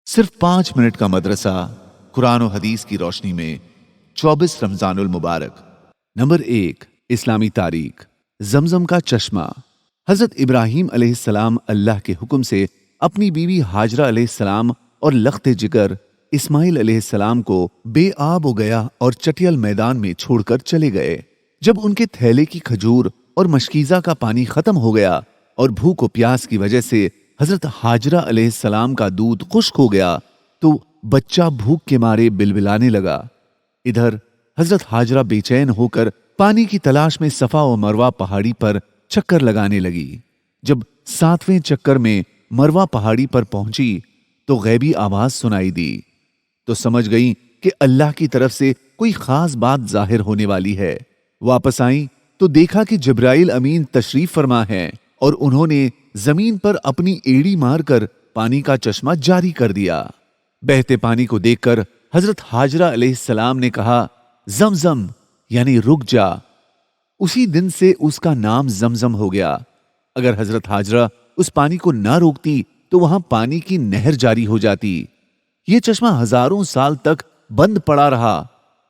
सिर्फ 5 मिनट का मदरसा कुरान और हदीस की रोशनी में 24 रमजानुल मुबारक। नंबर 1, इस्लामी तारीख। जमजम का चश्मा। हजरत इब्राहीम अलैहिस्सलाम अल्लाह के हुक्म से अपनी बीवी हाजरा अलैहिस्सलाम और लख्त जिगर इस्माइल अलैहिस्सलाम को बेआब हो गया और चटियल मैदान में छोड़कर चले गए। जब उनके थैले की खजूर और मशकीजा का पानी खत्म हो गया और भूख और प्यास की वजह से हजरत हाजरा अलैहिस्सलाम का दूध खुश्क हो गया तो बच्चा भूख के मारे बिलबिलाने लगा। इधर हजरत हाजरा बेचैन होकर पानी की तलाश में सफा और मरवा पहाड़ी पर चक्कर लगाने लगी। जब 7वें चक्कर में मरवा पहाड़ी पर पहुंची तो गैबी आवाज सुनाई दी तो समझ गई कि अल्लाह की तरफ से कोई खास बात जाहिर होने वाली है। वापस आई तो देखा कि जिब्राइल अमीन तशरीफ फरमा है और उन्होंने जमीन पर अपनी एड़ी मारकर पानी का चश्मा जारी कर दिया। बहते पानी को देखकर हजरत हाजरा अलैहिस्सलाम ने कहा, जमजम यानी रुक जा। उसी दिन से उसका नाम जमजम हो गया। अगर हजरत हाजरा उस पानी को ना रोकती तो वहां पानी की नहर जारी हो जाती। यह चश्मा हजारों साल तक बंद पड़ा रहा।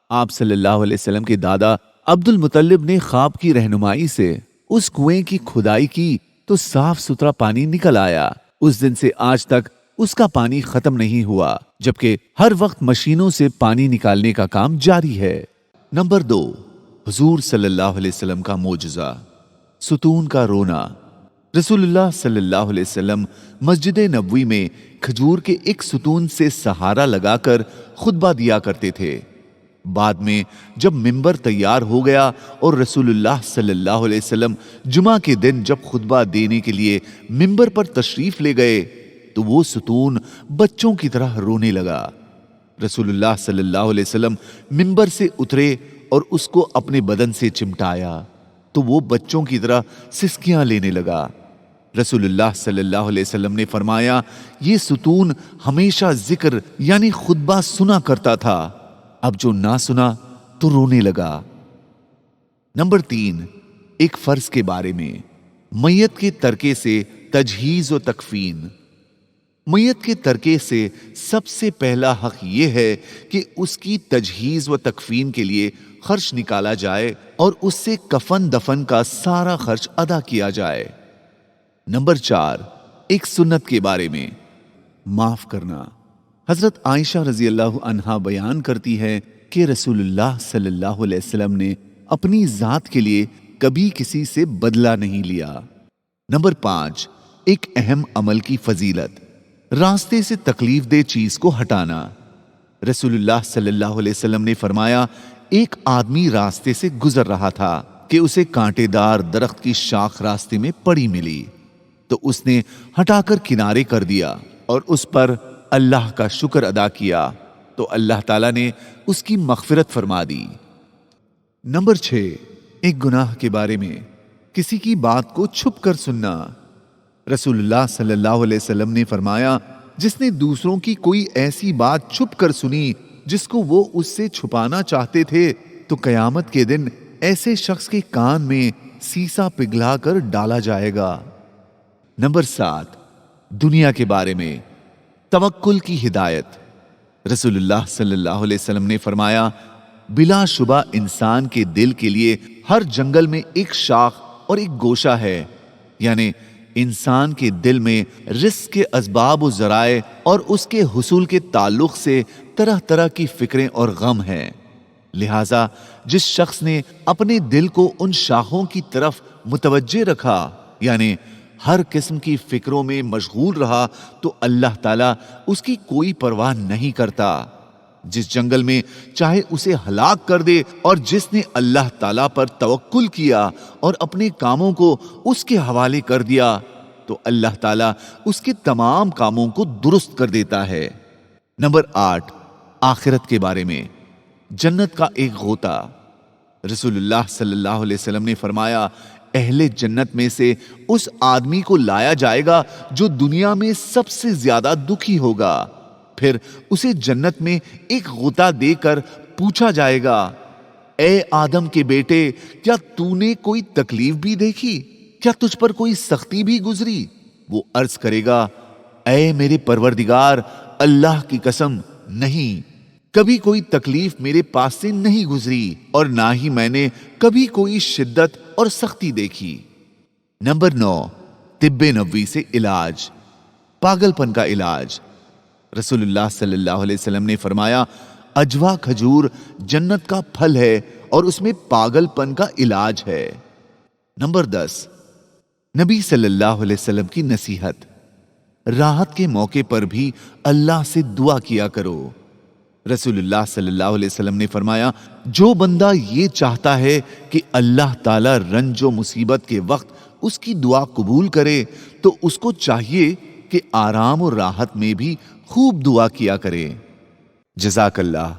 आप सल्लल्लाहु अलैहि वसल्लम के दादा अब्दुल मुतल्लिब ने ख्वाब की रहनुमाई से उस कुएं की खुदाई की तो साफ सुथरा पानी निकल आया। उस दिन से आज तक उसका पानी खत्म नहीं हुआ, जबकि हर वक्त मशीनों से पानी निकालने का काम जारी है। नंबर 2, हुजूर सल्लल्लाहु अलैहि वसल्लम का मोजज़ा, सुतून का रोना। रसूलुल्लाह सल्लल्लाहु अलैहि वसल्लम मस्जिद नबवी में खजूर के एक सुतून से सहारा लगाकर खुतबा दिया करते थे। बाद में जब मिंबर तैयार हो गया और रसूलुल्लाह सल्लल्लाहु अलैहि वसल्लम जुमा के दिन जब खुतबा देने के लिए मिंबर पर तशरीफ ले गए तो वो सुतून बच्चों की तरह रोने लगा। रसूलुल्लाह सल्लल्लाहु अलैहि वसल्लम मिंबर से उतरे और उसको अपने बदन से चिमटाया तो वो बच्चों की तरह सिसकियां लेने लगा। रसूलुल्लाह सल्लल्लाहु अलैहि वसल्लम ने फरमाया, ये सुतून हमेशा जिक्र यानी खुतबा सुना करता था, अब जो ना सुना तो रोने लगा। नंबर 3, एक फर्ज के बारे में, मैयत के तरके से तजहीज व तकफीन। मैयत के तरके से सबसे पहला हक यह है कि उसकी तजहीज व तकफीन के लिए खर्च निकाला जाए और उससे कफन दफन का सारा खर्च अदा किया जाए। नंबर 4, एक सुन्नत के बारे में, माफ करना। हजरत आयशा रजी अल्लाह अन्हा बयान करती है कि रसूलुल्लाह सल्लल्लाहु अलैहि वसल्लम ने अपनी जात के लिए कभी किसी से बदला नहीं लिया। नंबर 5, एक अहम अमल की फजीलत, रास्ते से तकलीफ दे चीज को हटाना। रसूलुल्लाह सल्लल्लाहु अलैहि वसल्लम ने फरमाया, एक आदमी रास्ते से गुजर रहा था कि उसे कांटेदार दरख्त की शाख रास्ते में पड़ी मिली तो उसने हटाकर किनारे कर दिया और उस पर अल्लाह का शुक्र अदा किया तो अल्लाह ताला ने उसकी मग़फ़िरत फरमा दी। नंबर 6, एक गुनाह के बारे में, किसी की बात को छुप कर सुनना। रसूलुल्लाह सल्लल्लाहु अलैहि वसल्लम ने फरमाया, जिसने दूसरों की कोई ऐसी बात छुप कर सुनी जिसको वो उससे छुपाना चाहते थे तो कयामत के दिन ऐसे शख्स के कान में सीसा पिघला कर डाला जाएगा। नंबर 7, दुनिया के बारे में, तवक्कुल की हिदायत। रसूलुल्लाह सल्लल्लाहु अलैहि वसल्लम ने फरमाया, बिलाशुबा इंसान के दिल के लिए हर जंगल में एक शाख और एक गोशा है, यानी इंसान के दिल में रिस्क के असबाब व ज़राए और उसके हुसूल के ताल्लुक से तरह तरह की फिक्रें और गम हैं। लिहाजा जिस शख्स ने अपने दिल को उन शाखों की तरफ मुतवज्जे रखा, यानी हर किस्म की फिक्रों में मशगूल रहा, तो अल्लाह ताला उसकी कोई परवाह नहीं करता। जिस जंगल में चाहे उसे हलाक कर दे और जिसने अल्लाह ताला पर तवक्कुल किया और अपने कामों को उसके हवाले कर दिया तो अल्लाह ताला उसके तमाम कामों को दुरुस्त कर देता है। नंबर 8, आखिरत के बारे में, जन्नत का एक गोता। रसूलुल्लाह सल्लल्लाहु अलैहि वसल्लम ने फरमाया, अहले जन्नत में से उस आदमी को लाया जाएगा जो दुनिया में सबसे ज्यादा दुखी होगा। फिर उसे जन्नत में एक गोता देकर पूछा जाएगा, ए आदम के बेटे, क्या तूने कोई तकलीफ भी देखी? क्या तुझ पर कोई सख्ती भी गुजरी? वो अर्ज करेगा, ए मेरे परवरदिगार, اللہ کی कसम नहीं, कभी कोई तकलीफ मेरे पास से नहीं गुजरी और ना ही मैंने कभी कोई शिद्दत और सख्ती देखी। नंबर 9, तिब्बे नबवी से इलाज, पागलपन का इलाज। रसूलुल्लाह सल्लल्लाहु अलैहि वसल्लम ने फरमाया, अजवा खजूर जन्नत का फल है और उसमें पागलपन का इलाज है। नंबर 10, नबी सल्लल्लाहु अलैहि वसल्लम की नसीहत, राहत के मौके पर भी अल्लाह से दुआ किया करो। रसूलुल्लाह सल्लल्लाहु अलैहि वसल्लम ने फरमाया, जो बंदा ये चाहता है कि अल्लाह ताला रंजो मुसीबत के वक्त उसकी दुआ कबूल करे, तो उसको चाहिए कि आराम और राहत में भी खूब दुआ किया करे। जज़ाकल्लाह।